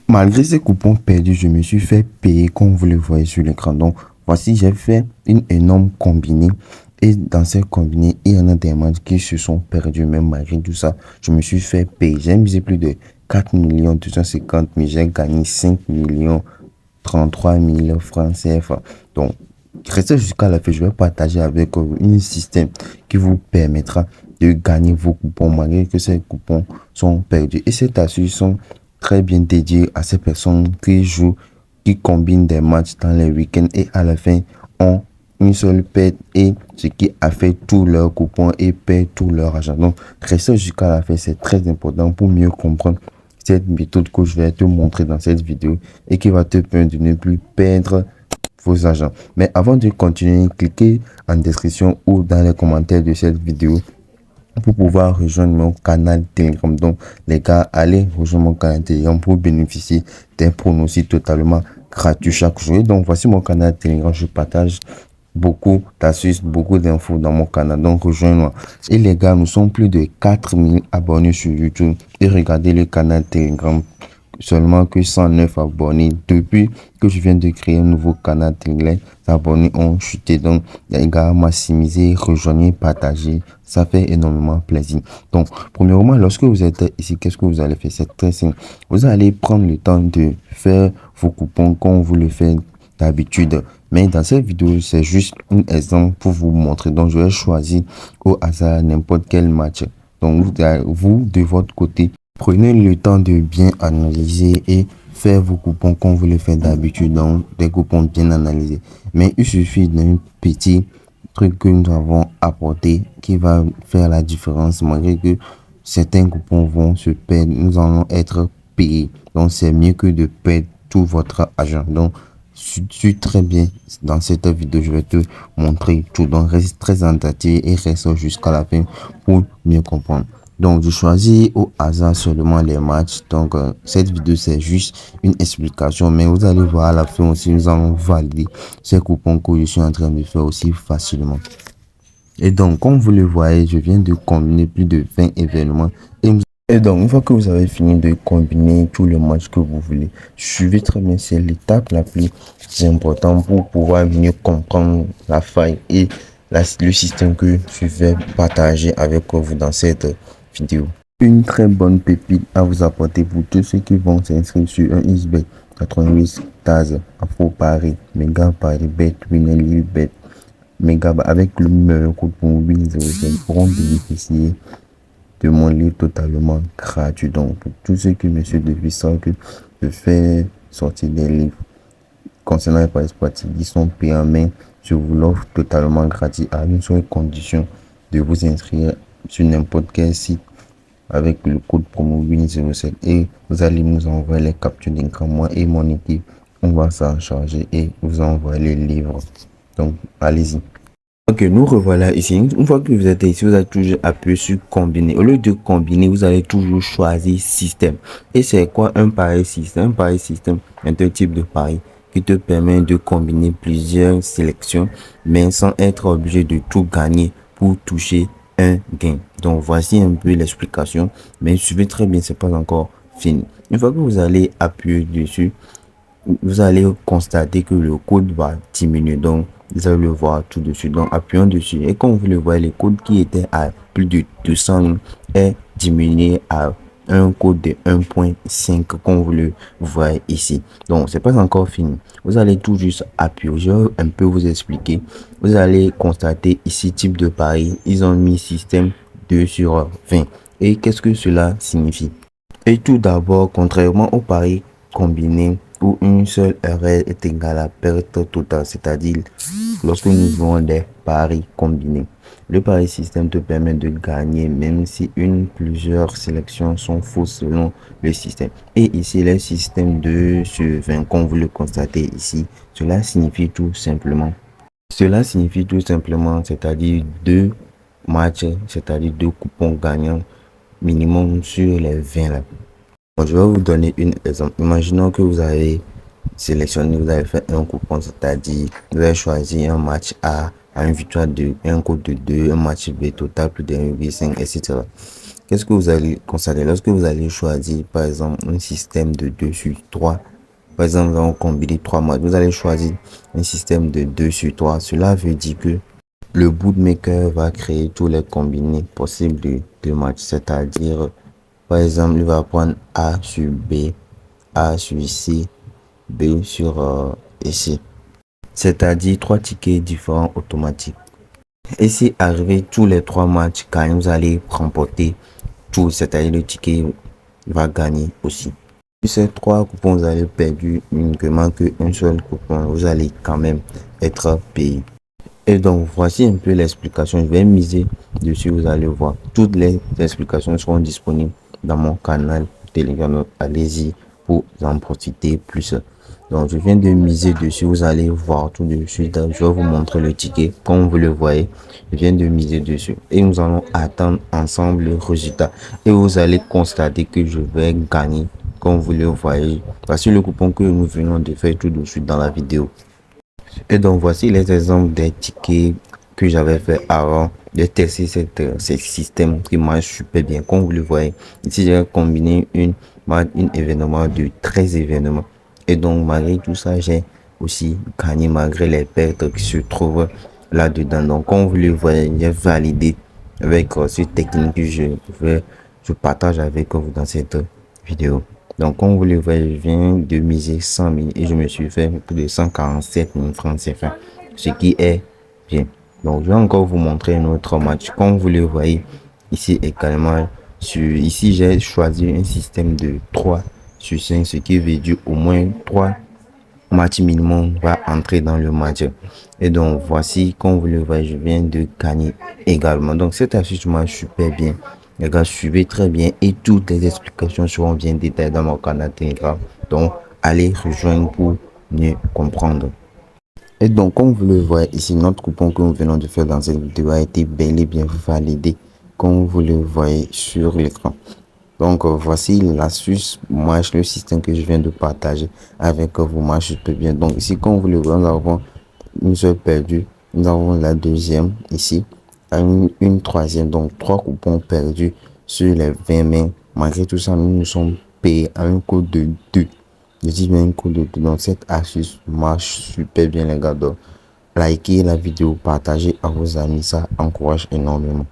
Malgré ces coupons perdus, je me suis fait payer comme vous le voyez sur l'écran. Donc, voici, j'ai fait une énorme combinée. Et dans cette combinée, il y en a des matchs qui se sont perdus, même malgré tout ça. Je me suis fait payer. J'ai misé plus de 4 millions 250 000. J'ai gagné 5 millions 33 000 francs CFA. Donc, restez jusqu'à la fin. Je vais partager avec vous un système qui vous permettra de gagner vos coupons malgré que ces coupons sont perdus. Et cette astuce sont très bien dédié à ces personnes qui jouent, qui combinent des matchs dans les week-ends et à la fin ont une seule perte et ce qui a fait tous leurs coupons et perd tout leur argent. Donc, restez jusqu'à la fin, c'est très important pour mieux comprendre cette méthode que je vais te montrer dans cette vidéo et qui va te permettre de ne plus perdre vos argent. Mais avant de continuer, cliquez en description ou dans les commentaires de cette vidéo pour pouvoir rejoindre mon canal Telegram. Donc, les gars, allez rejoindre mon canal Telegram pour bénéficier d'un pronostic totalement gratuit chaque jour. Donc, voici mon canal Telegram. Je partage beaucoup d'astuces, beaucoup d'infos dans mon canal. Donc, rejoignez-moi. Et les gars, nous sommes plus de 4000 abonnés sur YouTube. Et regardez le canal Telegram. Seulement que 109 abonnés. Depuis que je viens de créer un nouveau canal Telegram, les abonnés ont chuté. Donc, les gars, maximisez, rejoignez, partagez. Ça fait énormément plaisir. Donc, premièrement, lorsque vous êtes ici, qu'est-ce que vous allez faire? C'est très simple. Vous allez prendre le temps de faire vos coupons comme vous le faites d'habitude. Mais dans cette vidéo, c'est juste un exemple pour vous montrer. Donc, je vais choisir au hasard n'importe quel match. Donc, vous, de votre côté, prenez le temps de bien analyser et faire vos coupons comme vous le faites d'habitude. Donc, des coupons bien analysés. Mais il suffit d'un petit truc que nous avons apporté qui va faire la différence malgré que certains coupons vont se perdre, nous allons être payés. Donc, c'est mieux que de perdre tout votre argent. Donc, suis très bien dans cette vidéo. Je vais te montrer tout. Donc, reste très attentif et reste jusqu'à la fin pour mieux comprendre. Donc, je choisis au hasard seulement les matchs. Donc, cette vidéo, c'est juste une explication. Mais vous allez voir à la fin aussi, nous allons valider ces coupons que je suis en train de faire aussi facilement. Et donc, comme vous le voyez, je viens de combiner plus de 20 événements. Et donc, une fois que vous avez fini de combiner tous les matchs que vous voulez, suivez très bien, c'est l'étape la plus importante pour pouvoir mieux comprendre la faille et le système que je vais partager avec vous dans cette vidéo. Une très bonne pépite à vous apporter pour tous ceux qui vont s'inscrire sur un XBet 88 Taz, Afro Paris, Mega Paris, Bet, Winner, Bet, Mega avec le numéro code pour mobile 07 pourront bénéficier de mon livre totalement gratuit. Donc, pour tous ceux qui me suivent depuis ça, que je fais sortir des livres concernant les paris sportifs qui sont payés en main, je vous l'offre totalement gratuit à une seule condition de vous inscrire sur n'importe quel site avec le code promo WIN07 et vous allez nous envoyer les captures d'écran. Moi et mon équipe, on va s'en charger et vous envoyer les livres. Donc, allez-y. Ok, nous revoilà ici. Une fois que vous êtes ici, vous allez toujours appuyer sur combiner. Au lieu de combiner, vous allez toujours choisir système. Et c'est quoi un pari système? Un pari système est un type de pari qui te permet de combiner plusieurs sélections, mais sans être obligé de tout gagner pour toucher un gain. Donc voici un peu l'explication, mais suivez très bien, c'est pas encore fini. Une fois que vous allez appuyer dessus, vous allez constater que le code va diminuer. Donc, vous allez le voir tout de suite. Donc, appuyons dessus. Et comme vous le voyez, le code qui était à plus de 200 est diminué à un code de 1.5 comme vous le voyez ici. Donc, c'est pas encore fini. Vous allez tout juste appuyer. Je vais un peu vous expliquer. Vous allez constater ici type de pari. Ils ont mis système 2 sur 20. Et qu'est-ce que cela signifie? Et tout d'abord, contrairement au pari combiné, où une seule erreur est égale à perte totale, c'est-à-dire lorsque nous jouons des paris combinés. Le pari système te permet de gagner même si plusieurs sélections sont fausses selon le système. Et ici, le système 2 sur 20, comme vous le constatez ici, cela signifie tout simplement, c'est-à-dire deux matchs, c'est-à-dire deux coupons gagnants minimum sur les 20 là. Bon, je vais vous donner un exemple. Imaginons que vous avez sélectionné, vous avez fait un coupon, c'est-à-dire vous avez choisi un match A à une victoire de un code de 2, un match B total plus de 1,5, etc. qu'est-ce que vous allez constater lorsque vous allez choisir, par exemple, un système de 2 sur 3? Par exemple, nous allons combiner 3 matchs. Vous allez choisir un système de 2 sur 3. Cela veut dire que le bootmaker va créer tous les combinés possibles de matchs. C'est-à-dire, par exemple, il va prendre A sur B, A sur C, B sur C. C'est-à-dire 3 tickets différents automatiques. Et si arrivé tous les 3 matchs, quand vous allez remporter tout, c'est-à-dire le ticket va gagner aussi. Sur ces 3 coupons, vous allez perdre uniquement qu'un seul coupon. Vous allez quand même être payé. Et donc, voici un peu l'explication. Je vais miser dessus, vous allez voir. Toutes les explications seront disponibles dans mon canal Telegram. Allez-y pour en profiter plus. Donc, je viens de miser dessus. Vous allez voir tout de suite. Je vais vous montrer le ticket. Comme vous le voyez, je viens de miser dessus. Et nous allons attendre ensemble le résultat. Et vous allez constater que je vais gagner. Comme vous le voyez. Voici le coupon que nous venons de faire tout de suite dans la vidéo. Et donc voici les exemples des tickets que j'avais fait avant de tester ce système qui marche super bien. Comme vous le voyez, ici j'ai combiné une événement de 13 événements. Et donc malgré tout ça, j'ai aussi gagné malgré les pertes qui se trouvent là-dedans. Donc comme vous le voyez, j'ai validé avec cette technique que je partage avec vous dans cette vidéo. Donc, comme vous le voyez, je viens de miser 100 000 et je me suis fait plus de 147 000 francs CFA, ce qui est bien. Donc, je vais encore vous montrer un autre match. Comme vous le voyez, ici également, ici j'ai choisi un système de 3 sur 5, ce qui veut dire au moins 3 matchs minimum va entrer dans le match. Et donc, voici, comme vous le voyez, je viens de gagner également. Donc, cette astuce marche super bien. Les gars, suivez très bien et toutes les explications seront bien détaillées dans mon canal Telegram. Donc, allez rejoindre pour mieux comprendre. Et donc, comme vous le voyez ici, notre coupon que nous venons de faire dans cette vidéo a été bel et bien validé, comme vous le voyez sur l'écran. Donc, voici l'astuce marche, le système que je viens de partager avec vous marche super bien. Donc, ici, comme vous le voyez, nous avons une seule perdue. Nous avons la deuxième ici. Une troisième, donc 3 coupons perdus sur les 20 mains. Malgré tout ça, nous nous sommes payés à un coût de 2. Je dis bien un coût de 2. Donc cette astuce marche super bien les gars. Donc, likez la vidéo, partagez à vos amis, ça encourage énormément.